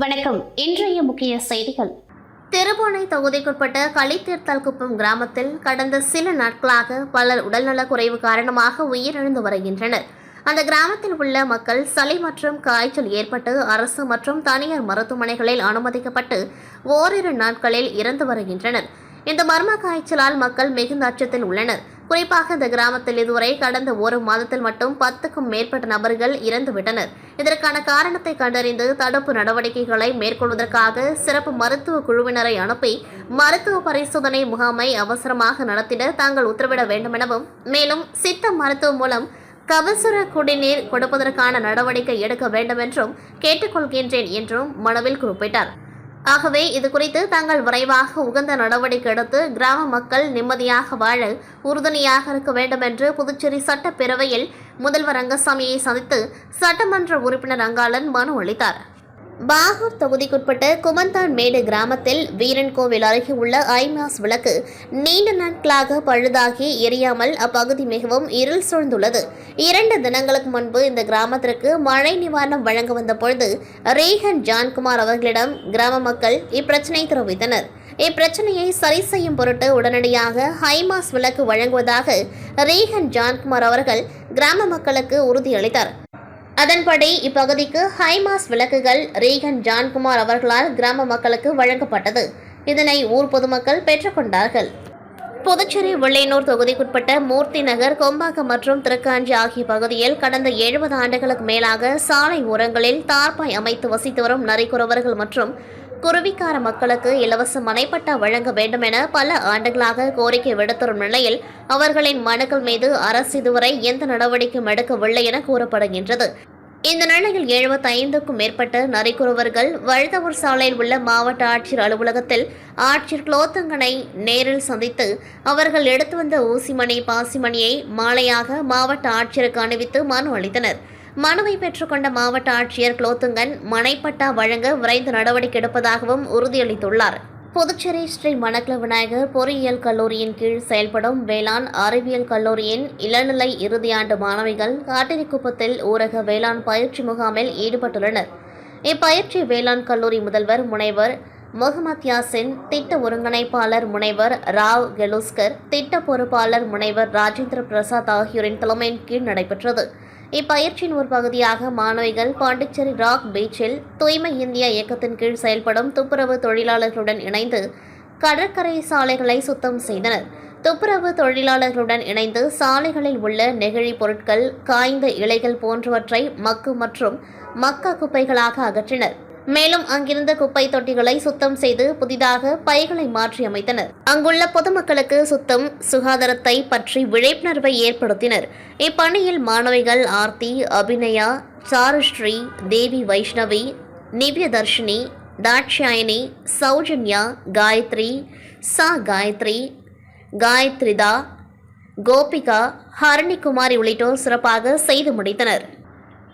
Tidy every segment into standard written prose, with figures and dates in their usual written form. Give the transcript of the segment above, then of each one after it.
வணக்கம். இன்றைய முக்கிய செய்திகள். திருபுவனை தொகுதிக்குட்பட்ட களித்தீர்த்தால்குப்பம் கிராமத்தில் கடந்த சில நாட்களாக பலர் உடல்நலக் குறைவு காரணமாக உயிரிழந்து வருகின்றனர். அந்த கிராமத்தில் உள்ள மக்கள் சளி மற்றும் காய்ச்சல் ஏற்பட்டு அரசு மற்றும் தனியார் மருத்துவமனைகளில் அனுமதிக்கப்பட்டு ஓரிரு நாட்களில் இறந்து வருகின்றனர். இந்த மர்ம காய்ச்சலால் மக்கள் மிகுந்த அச்சத்தில் உள்ளனர். குறிப்பாக இந்த கிராமத்தில் இதுவரை கடந்த ஒரு மாதத்தில் மட்டும் 10க்கும் மேற்பட்ட நபர்கள் இறந்துவிட்டனர். இதற்கான காரணத்தை கண்டறிந்து தடுப்பு நடவடிக்கைகளை மேற்கொள்வதற்காக சிறப்பு மருத்துவ குழுவினரை அனுப்பி மருத்துவ பரிசோதனை முகாமை அவசரமாக நடத்திட தாங்கள் உத்தரவிட வேண்டுமெனவும், மேலும் சித்த மருத்துவம் மூலம் கபசுர குடிநீர் கொடுப்பதற்கான நடவடிக்கை எடுக்க வேண்டும் என்றும் கேட்டுக்கொள்கின்றேன் என்றும் மனுவில் குறிப்பிட்டார். ஆகவே இதுகுறித்து தாங்கள் விரைவாக உகந்த நடவடிக்கை எடுத்து கிராம மக்கள் நிம்மதியாக வாழ உறுதுணையாக இருக்க வேண்டும் என்று புதுச்சேரி சட்டப்பேரவையில் முதல்வர் ரங்கசாமியை சந்தித்து சட்டமன்ற உறுப்பினர் அங்காளன் மனு அளித்தார். பாகூர் தொகுதிக்குட்பட்ட குமந்தான் மேடு கிராமத்தில் வீரன் கோவில் அருகே உள்ள ஐமாஸ் விளக்கு நீண்ட நாட்களாக பழுதாகி எரியாமல் அப்பகுதி மிகவும் இருள் சூழ்ந்துள்ளது. 2 தினங்களுக்கு முன்பு இந்த கிராமத்திற்கு மழை நிவாரணம் வழங்க வந்த பொழுது ரேகன் ஜான்குமார் அவர்களிடம் கிராம மக்கள் இப்பிரச்சனை தெரிவித்தனர். இப்பிரச்சனையை சரி செய்யும் பொருட்டு உடனடியாக ஹைமாஸ் விளக்கு வழங்குவதாக ரேகன் ஜான்குமார் அவர்கள் கிராம மக்களுக்கு உறுதியளித்தார். அதன்படி இப்பகுதிக்கு ஹைமாஸ் விளக்குகள் ரேகன் ஜான்குமார் அவர்களால் கிராம மக்களுக்கு வழங்கப்பட்டது. இதனை ஊர் பொதுமக்கள் பெற்றுக்கொண்டார்கள். புதுச்சேரி வெள்ளையனூர் தொகுதிக்குட்பட்ட மூர்த்தி நகர், கொம்பாக்கம் மற்றும் திருக்காஞ்சி ஆகிய பகுதியில் கடந்த 70 ஆண்டுகளுக்கு மேலாக சாலை ஓரங்களில் தார்பாய் அமைத்து வசித்து வரும் நரிக்குறவர்கள் மற்றும் குருவிக்கார மக்களுக்கு இலவச மனைப்பட்டா வழங்க வேண்டும் என பல ஆண்டுகளாக கோரிக்கை விடுத்தரும் நிலையில் அவர்களின் மனுக்கள் மீது அரசு இதுவரை எந்த நடவடிக்கையும் எடுக்கவில்லை என கூறப்படுகின்றது. இந்த நிலையில் 75க்கும் மேற்பட்ட நரிக்குறவர்கள் வழுதவூர் சாலையில் உள்ள மாவட்ட ஆட்சியர் அலுவலகத்தில் ஆட்சியர் குலோத்துங்கனை நேரில் சந்தித்து அவர்கள் எடுத்து வந்த ஊசிமணி, பாசிமணியை மாலையாக மாவட்ட ஆட்சியருக்கு அணிவித்து மனு அளித்தனர். மனுவை பெற்றுக்கொண்ட மாவட்ட ஆட்சியர் குலோத்துங்கன் மனைப்பட்டா வழங்க விரைந்து நடவடிக்கை எடுப்பதாகவும் உறுதியளித்துள்ளார். புதுச்சேரி ஸ்ரீ மணக்குள விநாயகர் பொறியியல் கல்லூரியின் கீழ் செயல்படும் வேளாண் அறிவியல் கல்லூரியின் இளநிலை இறுதியாண்டு மாணவிகள் காட்டிரிக்குப்பத்தில் ஊரக வேளாண் பயிற்சி முகாமில் ஈடுபட்டுள்ளனர். இப்பயிற்சி வேளாண் கல்லூரி முதல்வர் முனைவர் முகமது யாசின், திட்ட ஒருங்கிணைப்பாளர் முனைவர் ராவ் கெலுஸ்கர், திட்ட பொறுப்பாளர் முனைவர் ராஜேந்திர பிரசாத் ஆகியோரின் தலைமையின் கீழ் நடைபெற்றது. இப்பயிற்சியின் ஒரு பகுதியாக மாணவிகள் பாண்டிச்சேரி ராக் பீச்சில் தூய்மை இந்தியா இயக்கத்தின் கீழ் செயல்படும் துப்புரவு தொழிலாளர்களுடன் இணைந்து கடற்கரை சாலைகளை சுத்தம் செய்தனர். துப்புரவு தொழிலாளர்களுடன் இணைந்து சாலைகளில் உள்ள நெகிழி பொருட்கள், காய்ந்த இலைகள் போன்றவற்றை மக்கு மற்றும் மக்கா குப்பைகளாக அகற்றினர். மேலும் அங்கிருந்த குப்பை தொட்டிகளை சுத்தம் செய்து புதிதாக பைகளை மாற்றி அமைத்தனர். அங்குள்ள பொதுமக்களுக்கு சுத்தம், சுகாதாரத்தை பற்றி விழிப்புணர்வை ஏற்படுத்தினர். இப்பணியில் மாணவிகள் ஆர்த்தி, அபிநயா, சாருஸ்ரீ, தேவி வைஷ்ணவி, நிவ்யதர்ஷினி, தாட்சாயணி, சௌஜன்யா, காயத்ரி, காயத்ரி, காயத்ரிதா, கோபிகா, ஹரணிகுமாரி உள்ளிட்டோர் சிறப்பாக செய்து முடித்தனர்.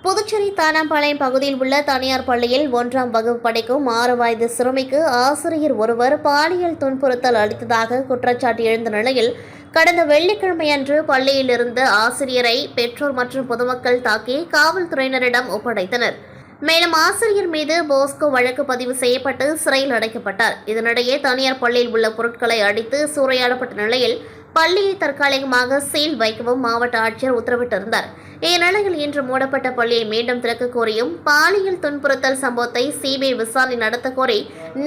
புதுச்சேரி தானாம்பாளையம் பகுதியில் உள்ள தனியார் பள்ளியில் 1ஆம் வகுப்பு படிக்கும் 6 வயது சிறுமிக்கு ஆசிரியர் ஒருவர் பாலியல் துன்புறுத்தல் அளித்ததாக குற்றச்சாட்டு எழுந்த நிலையில் கடந்த வெள்ளிக்கிழமையன்று பள்ளியில் இருந்த ஆசிரியரை பெற்றோர் மற்றும் பொதுமக்கள் தாக்கி காவல்துறையினரிடம் ஒப்படைத்தனர். மேலும் ஆசிரியர் மீது போஸ்கோ வழக்கு பதிவு செய்யப்பட்டு சிறையில் அடைக்கப்பட்டார். இதனிடையே தனியார் பள்ளியில் உள்ள பொருட்களை அடித்து சூறையாடப்பட்ட நிலையில் பள்ளியை தற்காலிகமாக சீல் வைக்கவும் மாவட்ட ஆட்சியர் உத்தரவிட்டிருந்தார். இந்நிலையில் இன்று மூடப்பட்ட பள்ளியை மீண்டும் திறக்க கோரியும் பாலியல் துன்புறுத்தல் சம்பவத்தை சிபிஐ விசாரணை நடத்த கோரி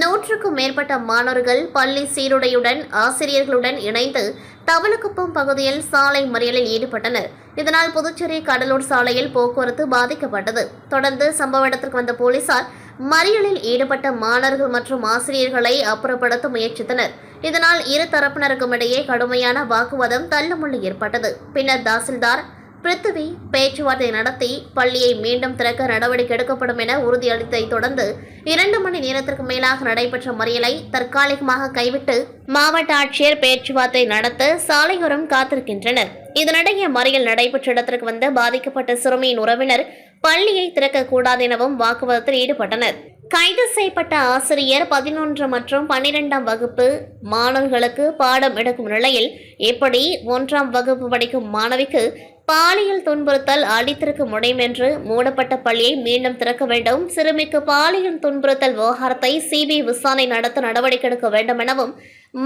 100க்கும் மேற்பட்ட மாணவர்கள் பள்ளி சீருடையுடன் ஆசிரியர்களுடன் இணைந்து தவளக்குப்பம் பகுதியில் சாலை மறியலில் ஈடுபட்டனர். இதனால் புதுச்சேரி கடலூர் சாலையில் போக்குவரத்து பாதிக்கப்பட்டது. தொடர்ந்து சம்பவ இடத்திற்கு வந்த போலீசார் மறியலில் ஈடுபட்ட மாணவர்கள் மற்றும் ஆசிரியர்களை அப்புறப்படுத்த முயற்சித்தனர். இதனால் இரு தரப்பினருக்கும் இடையே கடுமையான வாக்குவாதம், தள்ளுமுள்ளு ஏற்பட்டது. பின்னர் தாசில்தார் பிருத்திவி பேச்சுவார்த்தை நடத்தி பள்ளியை மீண்டும் திறக்க நடவடிக்கை எடுக்கப்படும் என உறுதியளித்ததை தொடர்ந்து 2 மணி நேரத்திற்கு மேலாக நடைபெற்ற மறியலை தற்காலிகமாக கைவிட்டு மாவட்ட ஆட்சியர் பேச்சுவார்த்தை நடத்த சாலையோரம் காத்திருக்கின்றனர். இதனிடையே மறியல் நடைபெற்ற இடத்திற்கு வந்த பாதிக்கப்பட்ட சிறுமியின் உறவினர் பள்ளியை திறக்கக்கூடாது எனவும் வாக்குவாதத்தில் ஈடுபட்டனர். கைது செய்யப்பட்ட ஆசிரியர் 11 மற்றும் 12ஆம் வகுப்பு மாணவர்களுக்கு பாடம் எடுக்கும் நிலையில் எப்படி 1ஆம் வகுப்பு படிக்கும் மாணவிக்கு பாலியல் துன்புறுத்தல் அளித்திருக்க முடியும் என்று மூடப்பட்ட பள்ளியை மீண்டும் திறக்க வேண்டும், சிறுமிக்கு பாலியல் துன்புறுத்தல் விவகாரத்தை சிபிஐ விசாரணை நடத்த நடவடிக்கை எடுக்க வேண்டும் எனவும்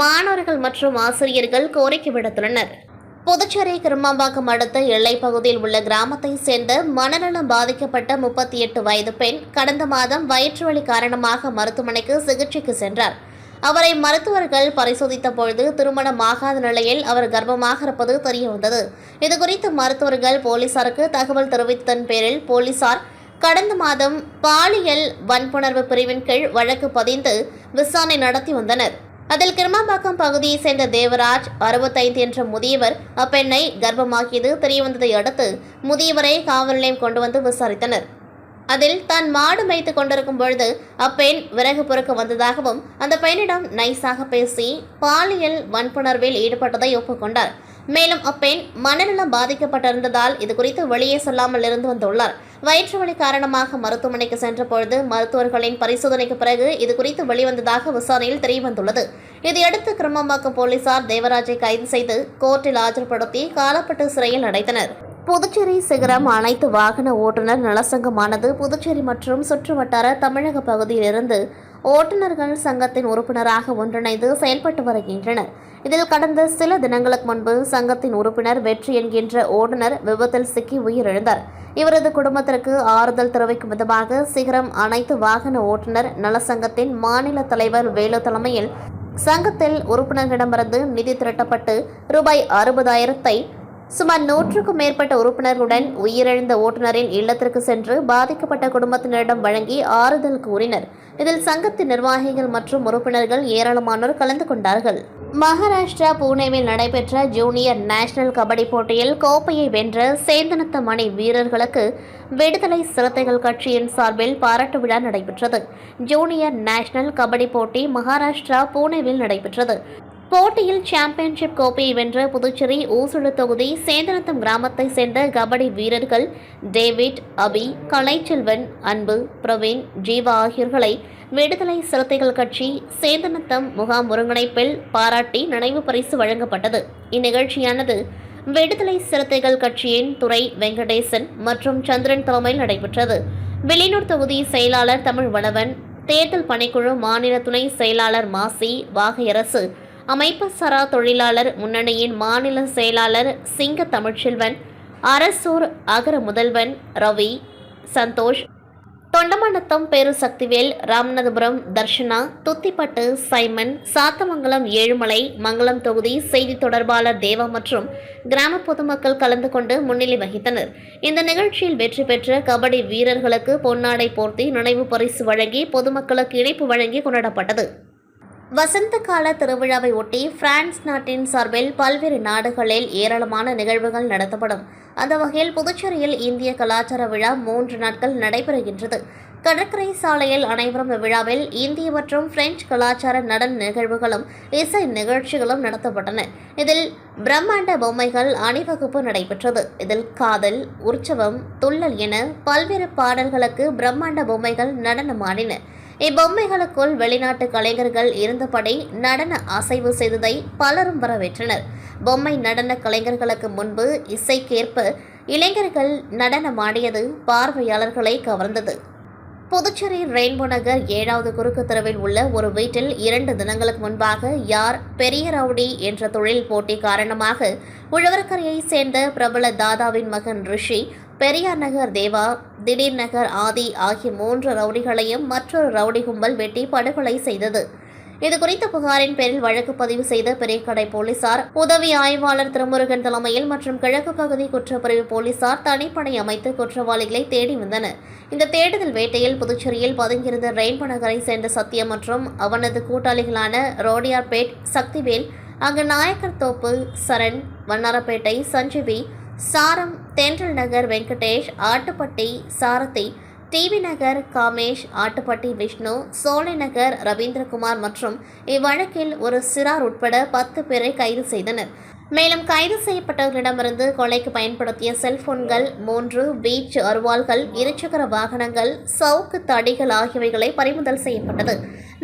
மாணவர்கள் மற்றும் ஆசிரியர்கள் கோரிக்கை விடுத்துள்ளனர். புதுச்சேரி கிருமாம்பாக்கம் அடுத்த எல்லைப் பகுதியில் உள்ள கிராமத்தை சேர்ந்த மனநலம் பாதிக்கப்பட்ட 38 வயது பெண் கடந்த மாதம் வயிற்றுவலி காரணமாக மருத்துவமனைக்கு சிகிச்சைக்கு சென்றார். அவரை மருத்துவர்கள் பரிசோதித்த பொழுது திருமணமாகாத நிலையில் அவர் கர்ப்பமாக இருப்பது தெரியவந்தது. இதுகுறித்து மருத்துவர்கள் போலீசாருக்கு தகவல் தெரிவித்ததன் பேரில் போலீசார் கடந்த மாதம் பாலியல் வன்புணர்வு பிரிவின் கீழ் வழக்கு பதிந்து விசாரணை நடத்தி வந்தனர். அதில் கிருமாம்பாக்கம் பகுதியை சேர்ந்த தேவராஜ் 65 என்ற முதியவர் அப்பெண்ணை கர்ப்பமாக்கியது தெரியவந்ததை அடுத்து முதியவரை காவல் நிலையம் கொண்டு வந்து விசாரித்தனர். அதில் தான் மாடு மேய்த்து கொண்டிருக்கும் பொழுது அப்பெண் விறகு பொறுக்க வந்ததாகவும் அந்த பெண்ணிடம் நைஸாக பேசி பாலியல் வன்புணர்வில் ஈடுபட்டதை ஒப்புக்கொண்டார். மேலும் அப்பெண் மனநலம் பாதிக்கப்பட்டிருந்ததால் இதுகுறித்து வெளியே சொல்லாமல் இருந்து வந்துள்ளார். வயிற்று வலி காரணமாக மருத்துவமனைக்கு சென்ற பொழுது மருத்துவர்களின் பரிசோதனைக்கு பிறகு இதுகுறித்து வெளிவந்ததாக விசாரணையில் தெரியவந்துள்ளது. இதையடுத்து கிருமாம்பாக்கம் போலீசார் தேவராஜை கைது செய்து கோர்ட்டில் ஆஜர்படுத்தி காலப்பட்டு சிறையில் அடைத்தனர். புதுச்சேரி சிகரம் அனைத்து வாகன ஓட்டுநர் நலசங்கமானது புதுச்சேரி மற்றும் சுற்றுவட்டார தமிழக பகுதியிலிருந்து ஓட்டுநர்கள் சங்கத்தின் உறுப்பினராக ஒன்றிணைந்து செயல்பட்டு வருகின்றனர். இதில் கடந்த சில தினங்களுக்கு முன்பு சங்கத்தின் உறுப்பினர் வெற்றி என்கின்ற ஓட்டுநர் விபத்தில் சிக்கி உயிரிழந்தார். இவரது குடும்பத்திற்கு ஆறுதல் தெரிவிக்கும் விதமாக சிகரம் அனைத்து வாகன ஓட்டுநர் நலசங்கத்தின் மாநில தலைவர் வேலு தலைமையில் சங்கத்தில் உறுப்பினர்களிடமிருந்து நிதி திரட்டப்பட்டு ரூபாய் 60,000 சுமார் 100க்கும் மேற்பட்ட உறுப்பினர்களுடன் உயிரிழந்த ஓட்டுநரின் இல்லத்திற்கு சென்று பாதிக்கப்பட்ட குடும்பத்தினரிடம் வழங்கி ஆறுதல் கூறினர். இதில் சங்கத்தின் நிர்வாகிகள் மற்றும் உறுப்பினர்கள் ஏராளமானோர் கலந்து கொண்டார்கள். மகாராஷ்டிரா புனேவில் நடைபெற்ற ஜூனியர் நேஷனல் கபடி போட்டியில் கோப்பையை வென்ற சேந்தனத்தம் அணி வீரர்களுக்கு விடுதலை சிறுத்தைகள் கட்சியின் சார்பில் பாராட்டு விழா நடைபெற்றது. ஜூனியர் நேஷனல் கபடி போட்டி மகாராஷ்டிரா புனேவில் நடைபெற்றது. போட்டியில் சாம்பியன்ஷிப் கோப்பையை வென்ற புதுச்சேரி ஊசுடு தொகுதி சேந்தனத்தம் கிராமத்தை சேர்ந்த கபடி வீரர்கள் டேவிட், அபி, கலைச்செல்வன், அன்பு, பிரவீன், ஜீவா ஆகியோர்களை விடுதலை சிறுத்தைகள் கட்சி சேந்தனத்தம் முகாம் ஒருங்கிணைப்பில் பாராட்டி நினைவு பரிசு வழங்கப்பட்டது. இந்நிகழ்ச்சியானது விடுதலை சிறுத்தைகள் கட்சியின் துரை வெங்கடேசன் மற்றும் சந்திரன் தலைமையில் நடைபெற்றது. வெளியூர் தொகுதி செயலாளர் தமிழ் வளவன், தேர்தல் பணிக்குழு மாநில துணை செயலாளர் மாசி வாகையரசு, அமைப்பு சாரா தொழிலாளர் முன்னணியின் மாநில செயலாளர் சிங்க தமிழ்ச்செல்வன், அரசூர் அகர முதல்வன் ரவி, சந்தோஷ், தொண்டமனத்தம் பேரு சக்திவேல், ராமநாதபுரம் தர்ஷனா, துத்திப்பட்டு சைமன், சாத்தமங்கலம் ஏழுமலை, மங்கலம் தொகுதி செய்தி தொடர்பாளர் தேவா மற்றும் கிராம பொதுமக்கள் கலந்து கொண்டு முன்னிலை வகித்தனர். இந்த நிகழ்ச்சியில் வெற்றி பெற்ற கபடி வீரர்களுக்கு பொன்னாடை போர்த்தி நினைவு பரிசு வழங்கி பொதுமக்களுக்கு இணைப்பு வழங்கி கொண்டாடப்பட்டது. வசந்த கால திருவிழாவை ஒட்டி பிரான்ஸ் நாட்டின் சார்பில் பல்வேறு நாடுகளில் ஏராளமான நிகழ்வுகள் நடத்தப்படும். அந்த வகையில் புதுச்சேரியில் இந்திய கலாச்சார விழா 3 நாட்கள் நடைபெறுகின்றது. கடற்கரை சாலையில் அனைவரும் இவ்விழாவில் இந்திய மற்றும் பிரெஞ்சு கலாச்சார நடன நிகழ்வுகளும் இசை நிகழ்ச்சிகளும் நடத்தப்பட்டன. இதில் பிரம்மாண்ட பொம்மைகள் அணிவகுப்பு நடைபெற்றது. இதில் காதல், உற்சவம், துள்ளல் என பல்வேறு பாடல்களுக்கு பிரம்மாண்ட பொம்மைகள் நடனமாடின. இப்பொம்மைகளுக்குள் வெளிநாட்டு கலைஞர்கள் இருந்தபடி நடன அசைவு செய்ததை பலரும் வரவேற்றனர். பொம்மை நடன கலைஞர்களுக்கு முன்பு இசைக்கேற்ப இளைஞர்கள் நடனமாடியது பார்வையாளர்களை கவர்ந்தது. புதுச்சேரி ரெயின்போ நகர் 7வது குறுக்கு தெருவில் உள்ள ஒரு வீட்டில் 2 தினங்களுக்கு முன்பாக யார் பெரிய ரவுடி என்ற தொழில் போட்டி காரணமாக உழவர்கரையை சேர்ந்த பிரபல தாதாவின் மகன் ரிஷி, பெரியார் நகர் தேவா, திடீர் நகர் ஆதி ஆகிய 3 ரவுடிகளையும் மற்றொரு ரவுடி கும்பல் வெட்டி படுகொலை செய்தது. இதுகுறித்த புகாரின் பேரில் வழக்கு பதிவு செய்த பெரியகடை போலீசார், உதவி ஆய்வாளர் திருமுருகன் தலைமையில் மற்றும் கிழக்கு பகுதி குற்றப்பிரிவு போலீசார் தனிப்படை அமைத்து குற்றவாளிகளை தேடி வந்தனர். இந்த தேடுதல் வேட்டையில் புதுச்சேரியில் பதுங்கியிருந்த ரெயின்போ நகரை சேர்ந்த சத்யம் மற்றும் அவனது கூட்டாளிகளான ரோடியார்பேட் சக்திவேல், அங்கு நாயக்கர் தோப்பு சரண், வண்ணாரப்பேட்டை சஞ்சீவி, சாரம், தென்றல் நகர் வெங்கடேஷ், ஆட்டுப்பட்டி சாரதி, டிவி நகர் காமேஷ், ஆட்டுப்பட்டி விஷ்ணு, சோலை நகர் ரவீந்திரகுமார் மற்றும் இவ்வழக்கில் ஒரு சிறார் உட்பட 10 பேரை கைது செய்தனர். மேலும் கைது செய்யப்பட்டவர்களிடமிருந்து கொலைக்கு பயன்படுத்திய செல்போன்கள் 3 வீச்சு அருவாள்கள், இருசக்கர வாகனங்கள், சவுக்கு தடிகள் ஆகியவைகளை பறிமுதல் செய்யப்பட்டது.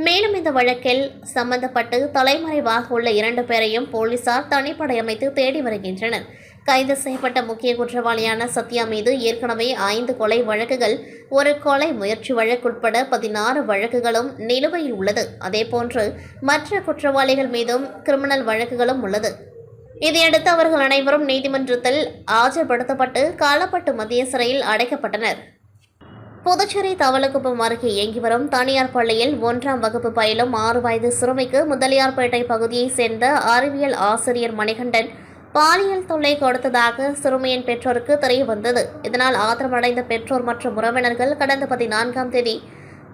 மேலும் இந்த வழக்கில் சம்பந்தப்பட்டு தலைமறைவாக உள்ள 2 பேரையும் போலீசார் தனிப்படை அமைத்து தேடி வருகின்றனர். கைது செய்யப்பட்ட முக்கிய குற்றவாளியான சத்யா மீது ஏற்கனவே 5 கொலை வழக்குகள், 1 கொலை முயற்சி வழக்கு உட்பட 16 வழக்குகளும் நிலுவையில் உள்ளது. அதேபோன்று மற்ற குற்றவாளிகள் மீதும் கிரிமினல் வழக்குகளும் உள்ளது. இதையடுத்து அவர்கள் அனைவரும் நீதிமன்றத்தில் ஆஜர்படுத்தப்பட்டு காலப்பட்டு மத்திய சிறையில் அடைக்கப்பட்டனர். புதுச்சேரி தவளக்குப்பம் அருகே இயங்கி வரும் தனியார் பள்ளியில் 1ஆம் வகுப்பு பயிலும் 6 வயது சிறுமிக்கு முதலியார்பேட்டை பகுதியைச் சேர்ந்த அறிவியல் ஆசிரியர் மணிகண்டன் பாலியல் தொல்லை கொடுத்ததாக சிறுமியின் பெற்றோருக்கு தெரியவந்தது. இதனால் ஆத்திரமடைந்த பெற்றோர் மற்றும் உறவினர்கள் கடந்த 14ஆம் தேதி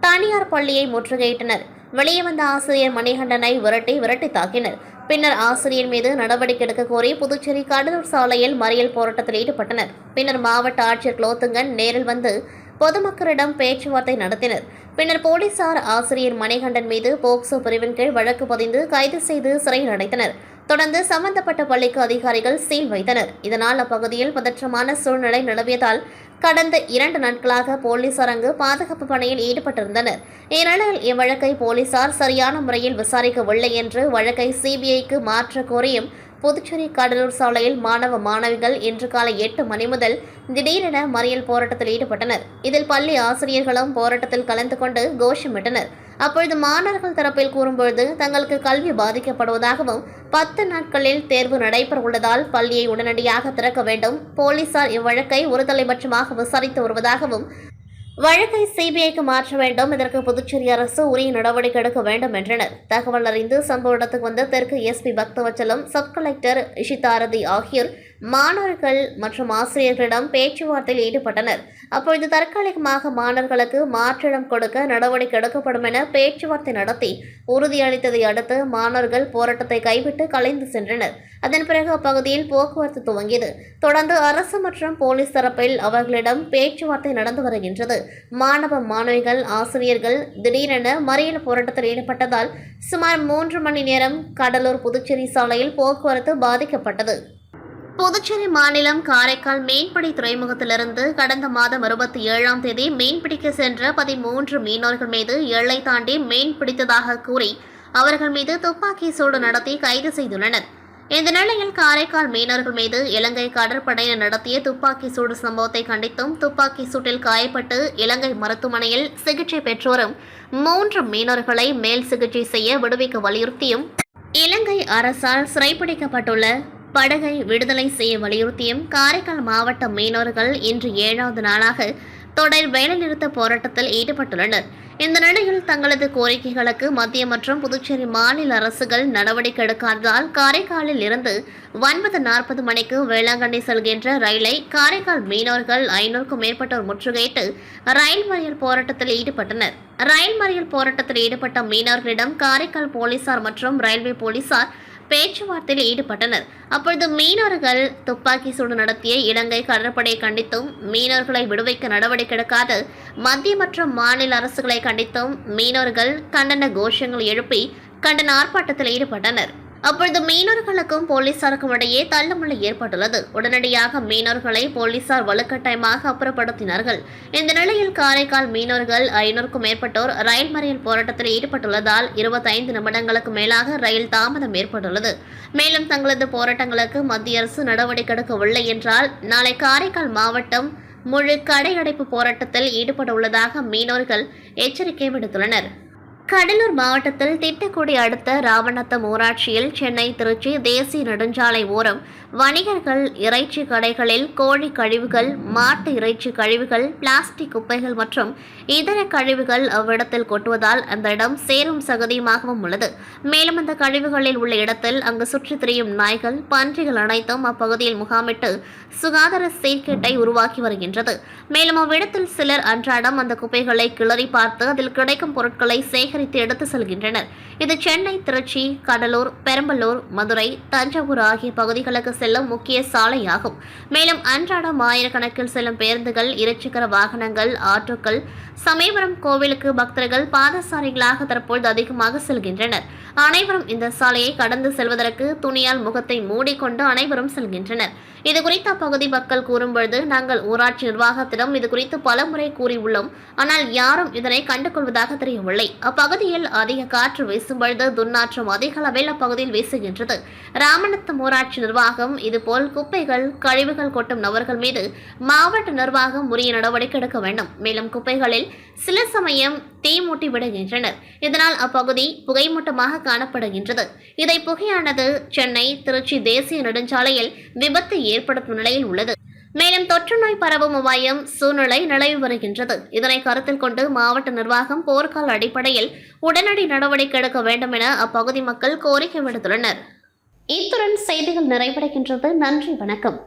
தனியார் பள்ளியை முற்றுகையிட்டனர். வெளியே வந்த ஆசிரியர் மணிகண்டனை விரட்டி தாக்கினர். பின்னர் ஆசிரியர் மீது நடவடிக்கை எடுக்க கோரி புதுச்சேரி கடலூர் சாலையில் மறியல் போராட்டத்தில் ஈடுபட்டனர். பின்னர் மாவட்ட ஆட்சியர் குலோத்துங்கன் நேரில் வந்து பொதுமக்களிடம் பேச்சுவார்த்தை நடத்தினர். பின்னர் போலீசார் ஆசிரியர் மணிகண்டன் மீது போக்சோ பிரிவின் கீழ் வழக்கு பதிந்து கைது செய்து சிறையில் அடைத்தனர். தொடர்ந்து சம்பந்தப்பட்ட பள்ளிக்கு அதிகாரிகள் சீல் வைத்தனர். இதனால் அப்பகுதியில் பதற்றமான சூழ்நிலை நிலவியதால் கடந்த 2 நாட்களாக போலீசார் அங்கு பாதுகாப்பு பணியில் ஈடுபட்டிருந்தனர். இந்நிலையில் இவ்வழக்கை போலீசார் சரியான முறையில் விசாரிக்கவில்லை என்று வழக்கை சிபிஐக்கு மாற்ற கோரியும் புதுச்சேரி கடலூர் சாலையில் மாணவ மாணவிகள் இன்று காலை 8 மணி முதல் திடீரென மறியல் போராட்டத்தில் ஈடுபட்டனர். இதில் பள்ளி ஆசிரியர்களும் போராட்டத்தில் கலந்து கொண்டு கோஷமிட்டனர். அப்பொழுது மாணவர்கள் தரப்பில் கூறும்பொழுது தங்களுக்கு கல்வி பாதிக்கப்படுவதாகவும் 10 நாட்களில் தேர்வு நடைபெற உள்ளதால் பள்ளியை உடனடியாக திறக்க வேண்டும், போலீசார் இவ்வழக்கை ஒருதலைபட்சமாக விசாரித்து வருவதாகவும் வழக்கை சிபிஐக்கு மாற்ற வேண்டும், இதற்கு புதுச்சேரி அரசு உரிய நடவடிக்கை எடுக்க வேண்டும் என்றனர். தகவல் அறிந்து சம்பவ இடத்துக்கு வந்த தெற்கு எஸ்பி பக்தவச்சலம், சப் கலெக்டர் இஷிதாரதி ஆகியோர் மாணவர்கள் மற்றும் ஆசிரியர்களிடம் பேச்சுவார்த்தையில் ஈடுபட்டனர். அப்பொழுது தற்காலிகமாக மாணவர்களுக்கு மாற்றிடம் கொடுக்க நடவடிக்கை எடுக்கப்படும் என பேச்சுவார்த்தை நடத்தி உறுதியளித்ததை அடுத்து மாணவர்கள் போராட்டத்தை கைவிட்டு கலைந்து சென்றனர். அதன் பிறகு அப்பகுதியில் போக்குவரத்து துவங்கியது. தொடர்ந்து அரசு மற்றும் போலீஸ் தரப்பில் அவர்களிடம் பேச்சுவார்த்தை நடந்து வருகின்றது. மாணவ மாணவிகள் ஆசிரியர்கள் திடீரென மறியல் போராட்டத்தில் ஈடுபட்டதால் சுமார் 3 மணி நேரம் கடலூர் புதுச்சேரி சாலையில் போக்குவரத்து பாதிக்கப்பட்டது. புதுச்சேரி மாநிலம் காரைக்கால் மீன்பிடி துறைமுகத்திலிருந்து கடந்த மாதம் 27ஆம் தேதி மீன்பிடிக்க சென்ற 13 மீனவர்கள் மீது எல்லை தாண்டி மீன் பிடித்ததாக கூறி அவர்கள் மீது துப்பாக்கி சூடு நடத்தி கைது செய்துள்ளனர். இந்த நிலையில் காரைக்கால் மீனவர்கள் மீது இலங்கை கடற்படையினர் நடத்திய துப்பாக்கி சூடு சம்பவத்தை கண்டித்தும் துப்பாக்கி சூட்டில் காயப்பட்டு இலங்கை மருத்துவமனையில் சிகிச்சை பெற்றோரும் 3 மீனவர்களை மேல் சிகிச்சை செய்ய விடுவிக்க வலியுறுத்தியும் இலங்கை அரசால் சிறைப்பிடிக்கப்பட்டுள்ள படகை விடுதலை செய்ய வலியுறுத்தியும் காரைக்கால் மாவட்ட மீனவர்கள் இன்று 7வது நாளாக தொடர் வேலைநிறுத்த போராட்டத்தில் ஈடுபட்டுள்ளனர். இந்த நிலையில் தங்களது கோரிக்கைகளுக்கு மத்திய மற்றும் புதுச்சேரி மாநில அரசுகள் நடவடிக்கை எடுக்காததால் காரைக்காலில் இருந்து 9:40 மணிக்கு வேளாங்கண்ணி செல்கின்ற ரயிலை காரைக்கால் மீனவர்கள் 500க்கும் மேற்பட்டோர் முற்றுகையிட்டு ரயில் மறியல் போராட்டத்தில் ஈடுபட்டனர். ரயில் மறியல் போராட்டத்தில் ஈடுபட்ட மீனவர்களிடம் காரைக்கால் போலீசார் மற்றும் ரயில்வே போலீசார் பேச்சுவார்த்தையில் ஈடுபட்டனர். அப்பொழுது மீனவர்கள் துப்பாக்கி சூடு நடத்திய இலங்கை கடற்படையை கண்டித்தும் மீனவர்களை விடுவிக்க நடவடிக்கை எடுக்காத மத்திய மற்றும் மாநில அரசுகளை கண்டித்தும் மீனவர்கள் கண்டன கோஷங்கள் எழுப்பி கண்டன ஆர்ப்பாட்டத்தில் ஈடுபட்டனர். அப்பொழுது மீனவர்களுக்கும் போலீசாருக்கும் இடையே தள்ளுமுள்ளு ஏற்பட்டுள்ளது. உடனடியாக மீனவர்களை போலீசார் வலுக்கட்டாயமாக அப்புறப்படுத்தினார்கள். இந்த நிலையில் காரைக்கால் மீனவர்கள் 500க்கும் மேற்பட்டோர் ரயில் மறியல் போராட்டத்தில் ஈடுபட்டுள்ளதால் 25 நிமிடங்களுக்கு மேலாக ரயில் தாமதம் ஏற்பட்டுள்ளது. மேலும் தங்களது போராட்டங்களுக்கு மத்திய அரசு நடவடிக்கை எடுக்கவில்லை என்றால் நாளை காரைக்கால் மாவட்டம் முழு கடையடைப்பு போராட்டத்தில் ஈடுபட உள்ளதாக மீனவர்கள் எச்சரிக்கை விடுத்துள்ளனர். கடலூர் மாவட்டத்தில் திட்டக்குடி அடுத்த ராமநத்தம் ஊராட்சியில் சென்னை திருச்சி தேசிய நெடுஞ்சாலை ஓரம் வணிகர்கள் இறைச்சி கடைகளில் கோழி கழிவுகள், மாட்டு இறைச்சி கழிவுகள், பிளாஸ்டிக் குப்பைகள் மற்றும் இதர கழிவுகள் அவ்விடத்தில் கொட்டுவதால் அந்த இடம் சேரும் சகதியுமாகவும் உள்ளது. மேலும் அந்த கழிவுகளில் உள்ள இடத்தில் அங்கு சுற்றித் திரியும் நாய்கள், பன்றிகள் அனைத்தும் அப்பகுதியில் முகாமிட்டு சுகாதார சீர்கேட்டை உருவாக்கி வருகின்றது. மேலும் அவ்விடத்தில் சிலர் அன்றாடம் அந்த குப்பைகளை கிளறி பார்த்து அதில் கிடைக்கும் பொருட்களை சேகரித்து சேகரித்து எடுத்து செல்கின்றனர். இது சென்னை, திருச்சி, கடலூர், பெரம்பலூர், மதுரை, தஞ்சாவூர் ஆகிய பகுதிகளுக்கு செல்லும் முக்கிய சாலையாகும். மேலும் அன்றாடம் ஆயிரக்கணக்கில் செல்லும் பேருந்துகள், இருசக்கர வாகனங்கள், ஆட்டோக்கள், சமயபுரம் கோவிலுக்கு பக்தர்கள் பாதசாரிகளாக தற்பொழுது அதிகமாக செல்கின்றனர். அனைவரும் இந்த சாலையை கடந்து செல்வதற்கு துணியால் முகத்தை மூடிக்கொண்டு அனைவரும் செல்கின்றனர். இதுகுறித்து அப்பகுதி மக்கள் கூறும்பொழுது, நாங்கள் ஊராட்சி நிர்வாகத்திடம் இதுகுறித்து பலமுறை கூறியுள்ளோம். ஆனால் யாரும் இதனை கண்டுகொள்வதாக தெரியவில்லை. அப்பகுதியில் அதிக காற்று வீசும்பொழுது துர்நாற்றம் அதிக அளவில் அப்பகுதியில் வீசுகின்றது. ராமநத்தம் ஊராட்சி நிர்வாகம் இதுபோல் குப்பைகள், கழிவுகள் கொட்டும் நபர்கள் மீது மாவட்ட நிர்வாகம் உரிய நடவடிக்கை எடுக்க வேண்டும். மேலும் குப்பைகளில் சில சமயம் தீ மூட்டி விடுகின்றனர். இதனால் அப்பகுதி புகைமூட்டமாக காணப்படுகின்றது. இதை புகையானது சென்னை, திருச்சி தேசிய நெடுஞ்சாலையில் விபத்தை ஏற்படுத்தும் நிலையில் உள்ளது. மேலும் தொற்று நோய் பரவும் அபாயம் சூழ்நிலை நிலவி வருகின்றது. இதனை கருத்தில் கொண்டு மாவட்ட நிர்வாகம் போர்க்கால அடிப்படையில் உடனடி நடவடிக்கை எடுக்க வேண்டும் என அப்பகுதி மக்கள் கோரிக்கை விடுத்துள்ளனர். இத்துடன் செய்திகள் நிறைவடைகின்றது. நன்றி, வணக்கம்.